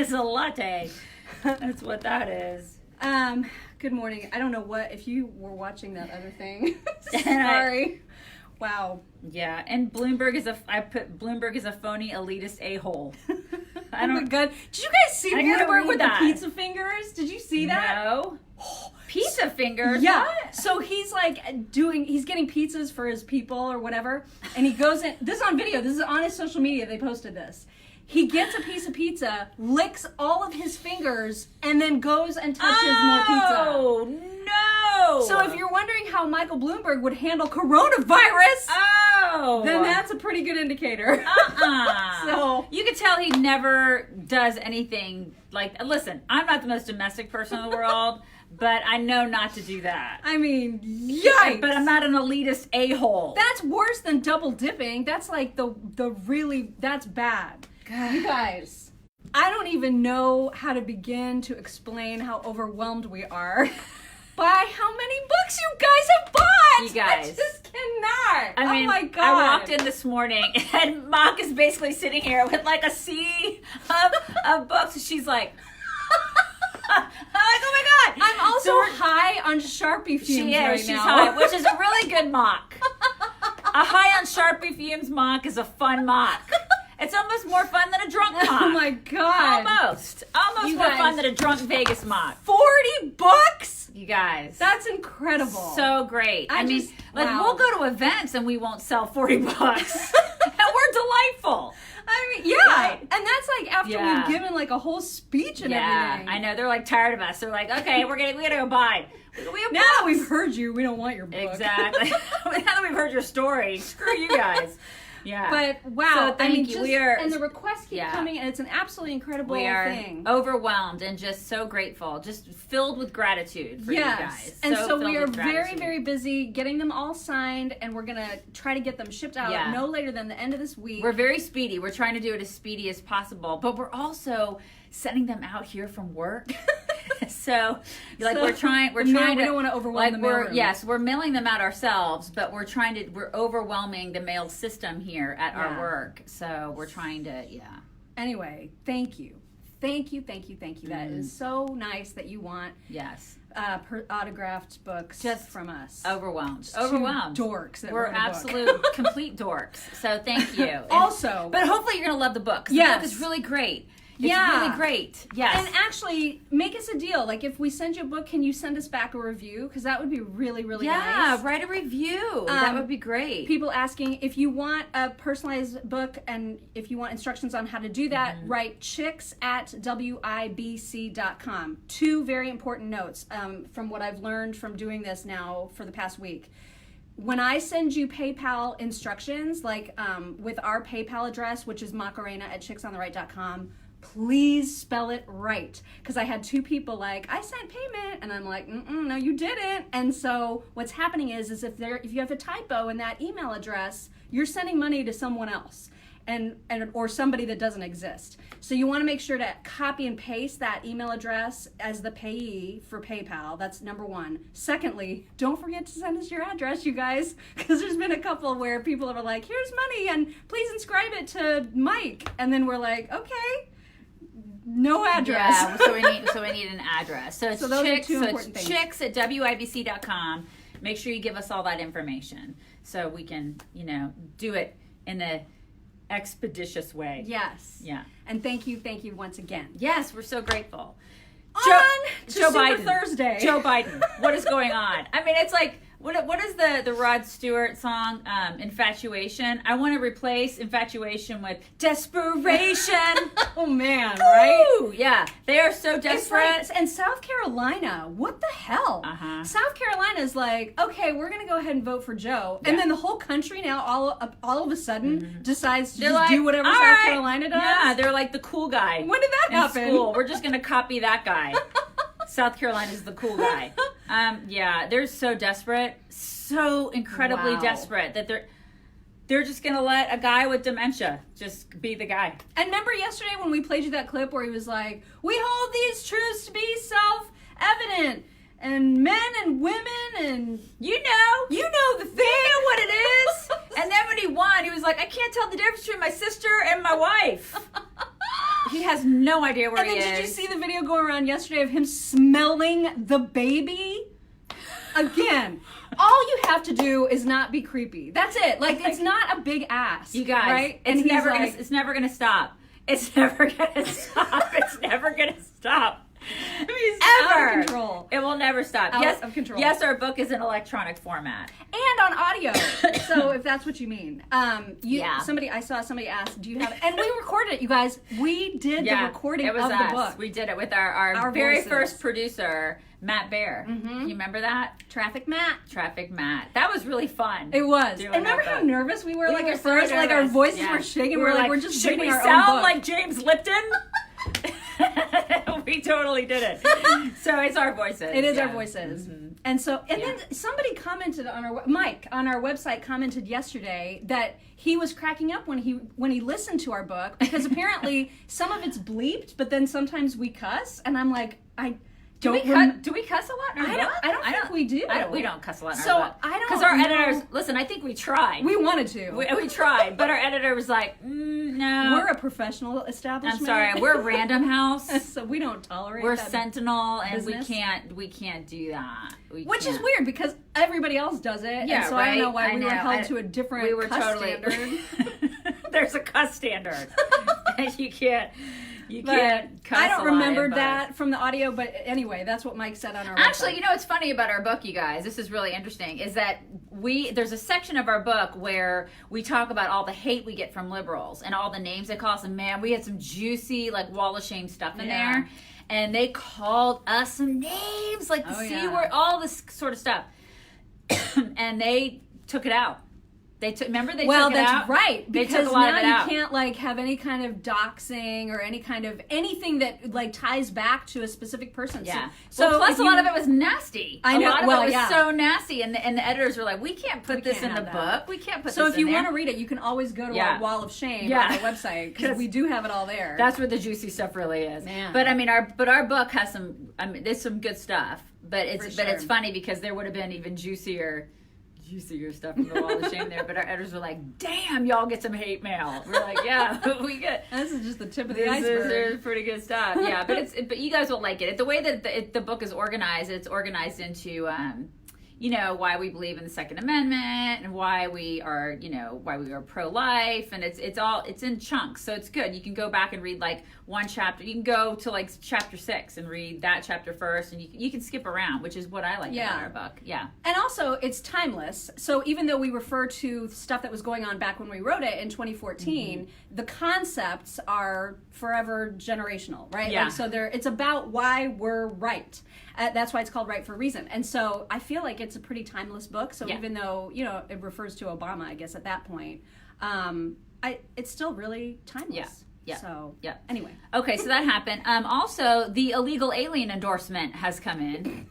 is a latte. That's what that is. Good morning. I don't know if you were watching that other thing. Sorry. Wow. Yeah, and Bloomberg is I put Bloomberg is a phony elitist a-hole. Oh my God. Did you guys see Bloomberg with the pizza fingers? Did you see that? No. Pizza fingers? Yeah. What? So he's he's getting pizzas for his people or whatever. And he goes in, this is on video, this is on his social media, they posted this. He gets a piece of pizza, licks all of his fingers, and then goes and touches more pizza. Oh, no. So if you're wondering how Michael Bloomberg would handle coronavirus, then that's a pretty good indicator. So you could tell he never does anything like, listen, I'm not the most domestic person in the world, but I know not to do that. I mean, yikes. But I'm not an elitist a-hole. That's worse than double dipping. That's like that's bad. God. You guys, I don't even know how to begin to explain how overwhelmed we are by how many books you guys have bought. You guys. I just cannot. I mean, oh my God. I walked in this morning and Mock is basically sitting here with like a sea of books. She's like, I'm like, oh my God. I'm also high on Sharpie fumes she is, right she's now. high, which is a really good mock. A high on Sharpie fumes mock is a fun mock. It's almost more fun than a drunk mock. Oh my God. Almost You more guys. fun than a drunk Vegas mock. 40 books? You guys. That's incredible. So great. I mean, wow. we'll go to events and we won't sell 40 bucks. And we're delightful. I mean, yeah. Right. And that's like after we've given like a whole speech and everything. I know. They're like tired of us. They're like, okay, we gotta go buy. Now that we've heard you, we don't want your book. Exactly. Now that we've heard your story, screw you guys. Yeah. But wow, So thank you. And the requests keep coming, and it's an absolutely incredible thing. Overwhelmed and just so grateful, just filled with gratitude for you guys. And so we are very, very busy getting them all signed, and we're gonna try to get them shipped out no later than the end of this week. We're very speedy. We're trying to do it as speedy as possible, but we're also sending them out here from work. So we don't want to overwhelm the mail room. Yes, we're mailing them out ourselves, but we're overwhelming the mail system here at our work. So we're trying to, Anyway, thank you. Thank you. That is so nice that you want autographed books just from us. Overwhelmed. Dorks. We're absolute complete dorks. So thank you. But hopefully you're going to love the book. The book is really great. It's really great. Yes. And actually, make us a deal. Like, if we send you a book, can you send us back a review? Because that would be really, really nice. Yeah, write a review. That would be great. People asking, if you want a personalized book and if you want instructions on how to do that, write chicks@wibc.com. Two very important notes from what I've learned from doing this now for the past week. When I send you PayPal instructions, like with our PayPal address, which is macarena@chicksontheright.com, please spell it right. Because I had two people like, I sent payment, and I'm like, no, you didn't. And so what's happening is if you have a typo in that email address, you're sending money to someone else. Or somebody that doesn't exist. So you want to make sure to copy and paste that email address as the payee for PayPal. That's number one. Secondly, don't forget to send us your address, you guys, because there's been a couple where people are like, here's money and please inscribe it to Mike. And then we're like, okay, no address. Yeah, so we need an address. So it's chicks@wibc.com. Make sure you give us all that information so we can, do it in a expeditious way. Yes. Yeah. And thank you once again. Yes, we're so grateful. Joe Super Biden. Thursday. Joe Biden. What is going on? I mean, it's like, what is the Rod Stewart song, Infatuation? I want to replace infatuation with desperation. Oh, man, right? Ooh, yeah. They are so desperate. And South Carolina, what the hell? South Carolina is like, okay, we're going to go ahead and vote for Joe. Yeah. And then the whole country now all of a sudden decides to do whatever South Carolina does. Yeah, they're like the cool guy. When did that happen? In school. We're just going to copy that guy. South Carolina's the cool guy. They're so desperate, so incredibly desperate that they're just gonna let a guy with dementia just be the guy. And remember yesterday when we played you that clip where he was like, "We hold these truths to be self-evident, and men and women and you know the thing, you know what it is." And then when he won, he was like, "I can't tell the difference between my sister and my wife." He has no idea where And he then is. did you see the video going around yesterday of him smelling the baby? Again, all you have to do is not be creepy. That's it. Like, it's not a big ass. You guys, right? it's never gonna stop. It's never gonna stop. It's never gonna stop. He's Ever. out of control. It will never stop. Out of control. Yes, our book is in electronic format. And on audio. So if that's what you mean. I saw somebody ask, do you have, and we recorded it, you guys. We did the recording it was of us. the book. We did it with our very voices. first producer, Matt Bear. Mm-hmm. You remember that? Traffic Matt. That was really fun. It was. Doing And remember that how nervous we were We like were at so first? Like our nervous. voices Yeah. were shaking. We were We're we're just should reading we our sound own book. like James Lipton? We totally did it. So it's our voices. It is our voices. Mm-hmm. And so, then somebody commented on Mike on our website commented yesterday that he was cracking up when he listened to our book because apparently some of it's bleeped, but then sometimes we cuss, and I'm like, do we cuss a lot in our book? I don't think we do. We don't cuss a lot in So, our book. I don't Because our know. editors, listen, I think we tried. We wanted to. We tried, but our editor was like, no. We're a professional establishment. I'm sorry, we're Random House. So we don't tolerate We're that Sentinel, and business. we can't do that. Which is weird because everybody else does it. Yeah, and so right? I don't know why I we were know. held to a different cuss standard. There's a cuss standard. You can't cuss I a don't lot remember in book. that from the audio, but anyway, that's what Mike said on our Actually, website. you know what's funny about our book, you guys? This is really interesting. Is that there's a section of our book where we talk about all the hate we get from liberals and all the names they call us. And man, we had some juicy like wall of shame stuff in there, and they called us some names like the C word, all this sort of stuff, and they took it out. Remember they took it out? Well, that's right. They Because took a lot now of it out. you can't like have any kind of doxing or anything that like ties back to a specific person. Yeah. So plus if a lot of it was nasty. I know. A lot of Well, it was yeah. so nasty, and the editors were like, "We can't put this can't in the have that. book. We can't put So this if in you there." want to read it, you can always go to our wall of shame Yeah. on our website because we do have it all there. That's where the juicy stuff really is. Man. But I mean, our book has some. I mean, there's some good stuff, but it's For it's sure. funny because there would have been even juicier stuff in the wall of shame there. But our editors were like, "Damn, y'all get some hate mail." We're like, "Yeah, we get." This is just the tip of the This iceberg. is pretty good stuff. Yeah, but you guys will like it. The way that the book is organized, it's organized into why we believe in the Second Amendment and why we are pro-life, and it's in chunks, so it's good. You can go back and read like one chapter. You can go to like chapter 6 and read that chapter first, and you can skip around, which is what I like about our book. Yeah. And also, it's timeless. So even though we refer to stuff that was going on back when we wrote it in 2014, the concepts are forever generational, right? Yeah. Like, so it's about why we're right. That's why it's called Right for a Reason. And so I feel like it's a pretty timeless book. So even though, it refers to Obama, I guess, at that point, it's still really timeless. Yeah. Yeah. So, Yeah. anyway. Okay, so that happened. Also, the illegal alien endorsement has come in.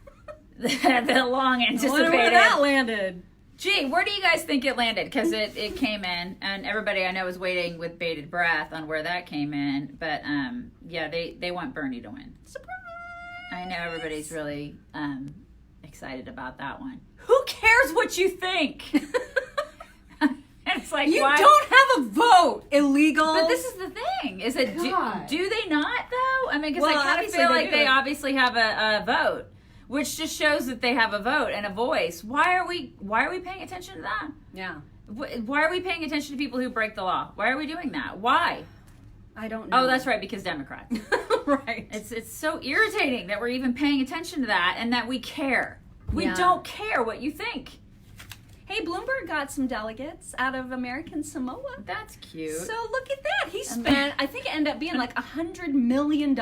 The long anticipated. I wonder where that landed. Gee, where do you guys think it landed? Because it came in, and everybody I know is waiting with bated breath on where that came in. But they want Bernie to win. Surprise! I know everybody's really excited about that one. Who cares what you think? It's like, You why? don't have a vote, illegal. But this is the thing: is that God. do they not though? I mean, because Well, I kind of obviously feel they like do. they obviously have a vote, which just shows that they have a vote and a voice. Why are we paying attention to that? Yeah. Why are we paying attention to people who break the law? Why are we doing that? Why? I don't know. Oh, that's right, because Democrats. Right. It's so irritating that we're even paying attention to that and that we care. We Yeah. don't care what you think. Hey, Bloomberg got some delegates out of American Samoa. That's cute. So look at that. He spent, I think it ended up being like $100 million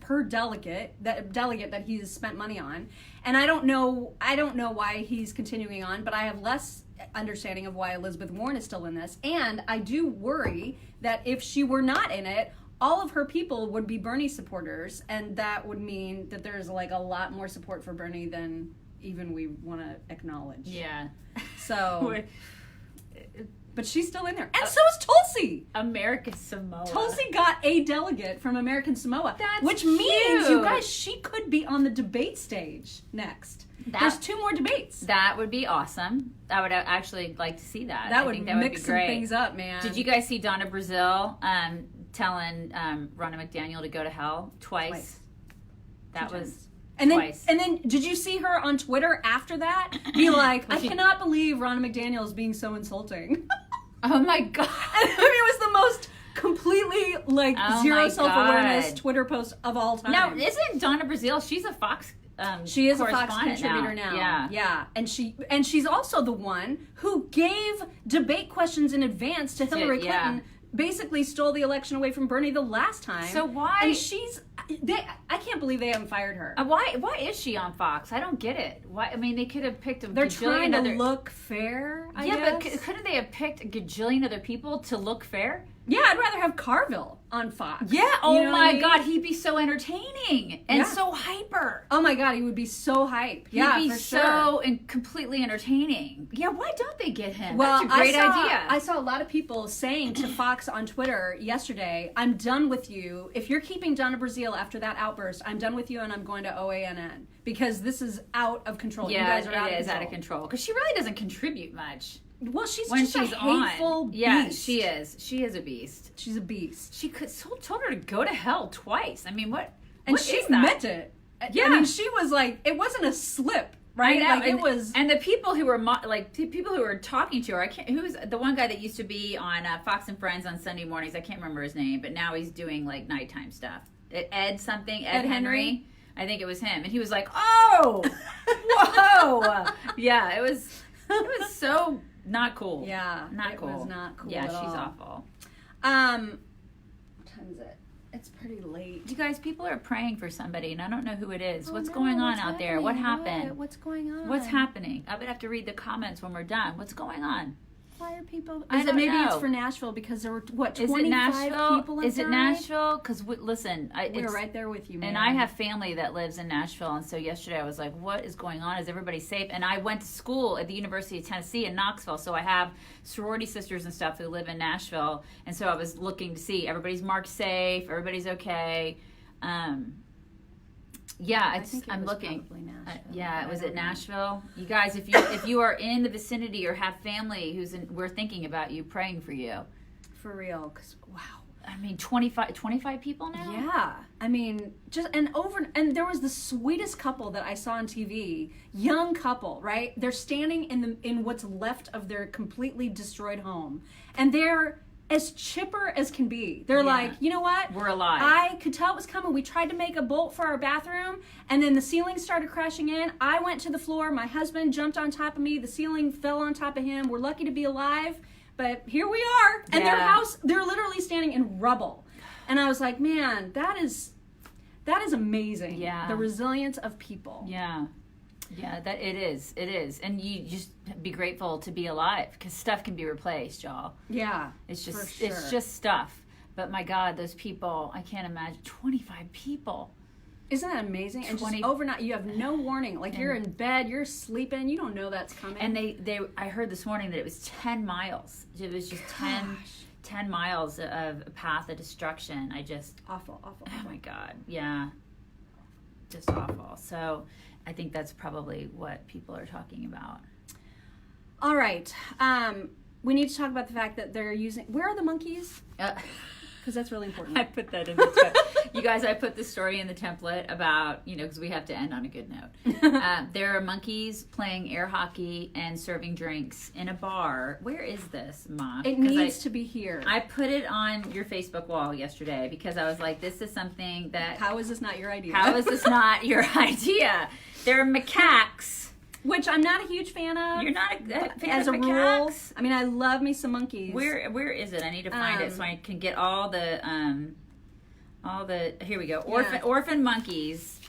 per delegate that he's spent money on. And I don't know why he's continuing on, but I have less understanding of why Elizabeth Warren is still in this. And I do worry that if she were not in it, all of her people would be Bernie supporters, and that would mean that there's like a lot more support for Bernie than even we want to acknowledge. Yeah. So, but she's still in there. And so is Tulsi. American Samoa. Tulsi got a delegate from American Samoa. That's which means, you cute. guys, she could be on the debate stage next. There's 2 more debates. That would be awesome. I would actually like to see that. That I would think that would mix be some great. things up, man. Did you guys see Donna Brazile telling Ronna McDaniel to go to hell twice. That was twice. And then did you see her on Twitter after that be like, I cannot believe Ronna McDaniel is being so insulting. Oh my God. I mean, it was the most completely zero self-awareness Twitter post of all time. Now, isn't Donna Brazile, she's a Fox she is a Fox contributor now. Yeah. And she's also the one who gave debate questions in advance to Hillary Clinton. Basically stole the election away from Bernie the last time. So why? And I can't believe they haven't fired her. Why is she on Fox? I don't get it. Why? I mean, they could have picked a They're trying to other... look fair, I guess. Yeah, but couldn't they have picked a gajillion other people to look fair? Yeah, I'd rather have Carville on Fox. Yeah, oh my God, he'd be so entertaining and so hyper. Oh my God, he would be so hype. Yeah, he'd be so completely entertaining. Yeah, why don't they get him? Well, that's a great idea. I saw a lot of people saying to Fox on Twitter yesterday, I'm done with you. If you're keeping Donna Brazile after that outburst, I'm done with you and I'm going to OANN. Because this is out of control. Yeah, you guys are out of control. Because she really doesn't contribute much. Well, she's just a hateful beast. Yeah, she is. She is a beast. She's a beast. She told her to go to hell twice. I mean, what? And what she is that? meant it. Yeah. I mean, she was like, it wasn't a slip, right? I know. Like, it was. And the people who were people who were talking to her, who was the one guy that used to be on Fox and Friends on Sunday mornings? I can't remember his name, but now he's doing like nighttime stuff. Ed Henry. I think it was him, and he was like, "Oh, whoa, yeah." It was so. Not cool. Yeah. Not cool. It was not cool. Yeah, at she's all. awful. What time is it? It's pretty late. You guys, people are praying for somebody, and I don't know who it is. What's going on out there? What happened? What's going on? What's happening? I would have to read the comments when we're done. What's going on? Why are people? Maybe it's for Nashville because there were 25 people inside? Is it Nashville? Because listen, we're right there with you, man. And I have family that lives in Nashville, and so yesterday I was like, "What is going on? Is everybody safe?" And I went to school at the University of Tennessee in Knoxville, so I have sorority sisters and stuff who live in Nashville, and so I was looking to see everybody's marked safe, everybody's okay. Yeah, I'm looking. Was it Nashville? You guys, if you are in the vicinity or have family we're thinking about you, praying for you. For real, because wow. I mean, 25 people now? Yeah. I mean, and there was the sweetest couple that I saw on TV, young couple, right? They're standing in what's left of their completely destroyed home, and they're as chipper as can be. They're like, you know what? We're alive. I could tell it was coming. We tried to make a bolt for our bathroom, and then the ceiling started crashing in. I went to the floor. My husband jumped on top of me. The ceiling fell on top of him. We're lucky to be alive, but here we are. And their house, they're literally standing in rubble. And I was like, man, that is amazing. Yeah. The resilience of people. Yeah. Yeah, that it is. It is. And you just be grateful to be alive because stuff can be replaced, y'all. Yeah. It's just for sure. It's just stuff. But my God, those people, I can't imagine 25 people. Isn't that amazing? And just overnight, you have no warning. Like you're in bed, you're sleeping, you don't know that's coming. And I heard this morning that it was 10 miles. It was just 10 miles of a path of destruction. Awful. Oh my God. Yeah. Just awful. So I think that's probably what people are talking about. All right. We need to talk about the fact that they're using... Where are the monkeys? Because that's really important. I put that in the template. You guys, I put the story in the template about, because we have to end on a good note. There are monkeys playing air hockey and serving drinks in a bar. Where is this, Ma? It needs to be here. I put it on your Facebook wall yesterday because I was like, this is something that... How is this not your idea? How is this not your idea? They're macaques. Which I'm not a huge fan of. You're not a fan as of a macaques? rule. I mean, I love me some monkeys. Where is it? I need to find it so I can get all the here we go. Orphan monkeys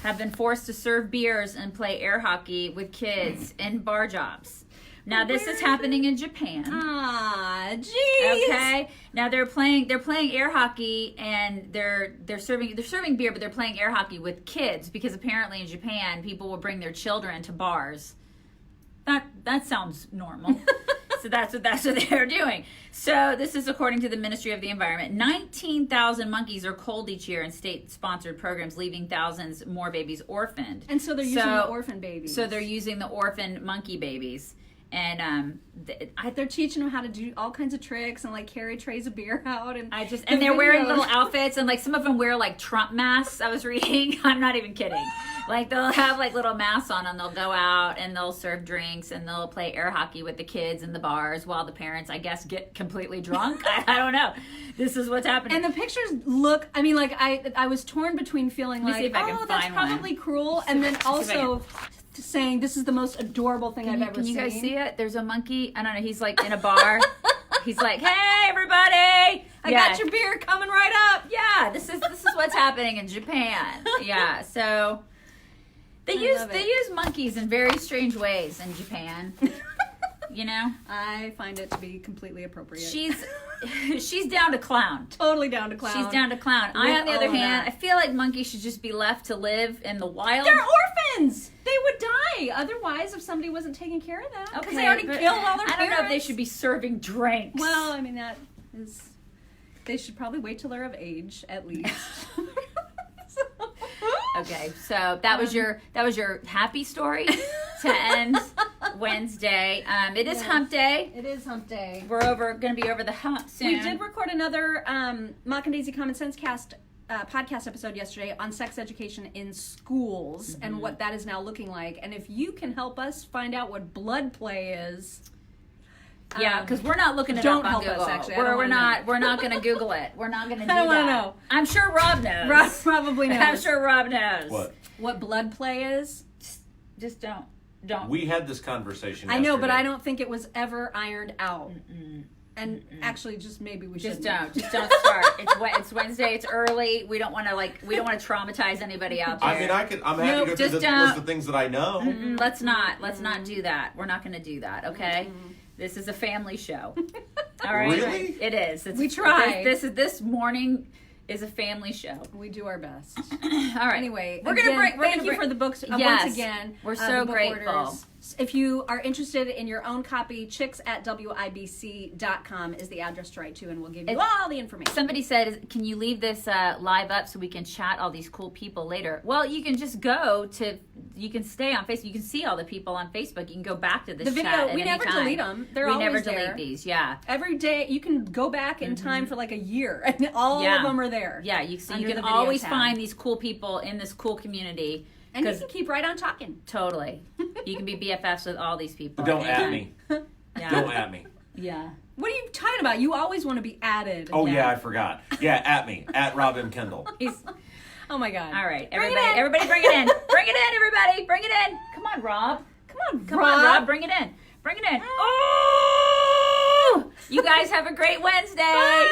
have been forced to serve beers and play air hockey with kids in bar jobs. Now this is happening in Japan. Ah, jeez. Okay. Now they're playing air hockey and they're serving beer, but they're playing air hockey with kids because apparently in Japan people will bring their children to bars. That sounds normal. So that's what they're doing. So this is according to the Ministry of the Environment. 19,000 monkeys are culled each year in state-sponsored programs, leaving thousands more babies orphaned. And so they're using the orphan babies. So they're using the orphan monkey babies. And they're teaching them how to do all kinds of tricks and like carry trays of beer out, and they're wearing little outfits, and like some of them wear like Trump masks. I was reading. I'm not even kidding. Like they'll have like little masks on, and they'll go out and they'll serve drinks and they'll play air hockey with the kids in the bars while the parents, I guess, get completely drunk. I don't know. This is what's happening. And the pictures look. I mean, like I was torn between feeling like, oh, that's probably cruel, and then also saying this is the most adorable thing I've ever seen. Can you guys see it? There's a monkey. I don't know. He's like in a bar. He's like, "Hey, everybody! I got your beer coming right up." Yeah, this is what's happening in Japan. Yeah, so they use monkeys in very strange ways in Japan. You know, I find it to be completely appropriate. She's down to clown. Totally down to clown. She's down to clown. I, on the other hand, I feel like monkeys should just be left to live in the wild. They're orphans. They would die otherwise if somebody wasn't taking care of them. Because they already killed all their parents. I don't know if they should be serving drinks. Well, I mean that is. They should probably wait till they're of age at least. Okay, so that was your happy story to end Wednesday. It is Hump Day. It is Hump Day. We're going to be over the hump soon. We did record another Mock and Daisy Common Sense Cast podcast episode yesterday on sex education in schools and what that is now looking like. And if you can help us find out what blood play is. Yeah, because we're not looking it up on help Google. Us, actually. We're not going to Google it. We're not going to do that. I don't want to know. I'm sure Rob knows. Rob probably knows. I'm sure Rob knows. What blood play is? Just don't. We had this conversation I know, yesterday. but I don't think it was ever ironed out. And actually, just maybe we should Just don't start. It's Wednesday. It's early. We don't want to traumatize anybody out there. I mean, I'm happy to go through the list of things that I know. Let's not do that. We're not going to do that. Okay. This is a family show. All right. Really? It is. We try. This morning is a family show. We do our best. All right. Anyway, thank you for the books yes, once again. We're so grateful. Orders. If you are interested in your own copy, chicks@wibc.com is the address to write to, and we'll give you all the information. Somebody said, can you leave this live up so we can chat all these cool people later? Well, you can just you can stay on Facebook. You can see all the people on Facebook. You can go back to this the video. chat We never delete them. They're always never there. delete these. Yeah. Every day you can go back in time for like a year, and all of them are there. Yeah, you can always find these cool people in this cool community. And you can keep right on talking. Totally. You can be BFFs with all these people. But don't at me. Yeah. Don't at me. Yeah. What are you talking about? You always want to be added. Oh, yeah, I forgot. Yeah, at me. At Rob M. Kendall. Oh, my God. All right. Everybody bring it in. Bring it in, everybody. Bring it in. Come on, Rob. Come on, Rob. Bring it in. Bring it in. Oh! You guys have a great Wednesday. Bye.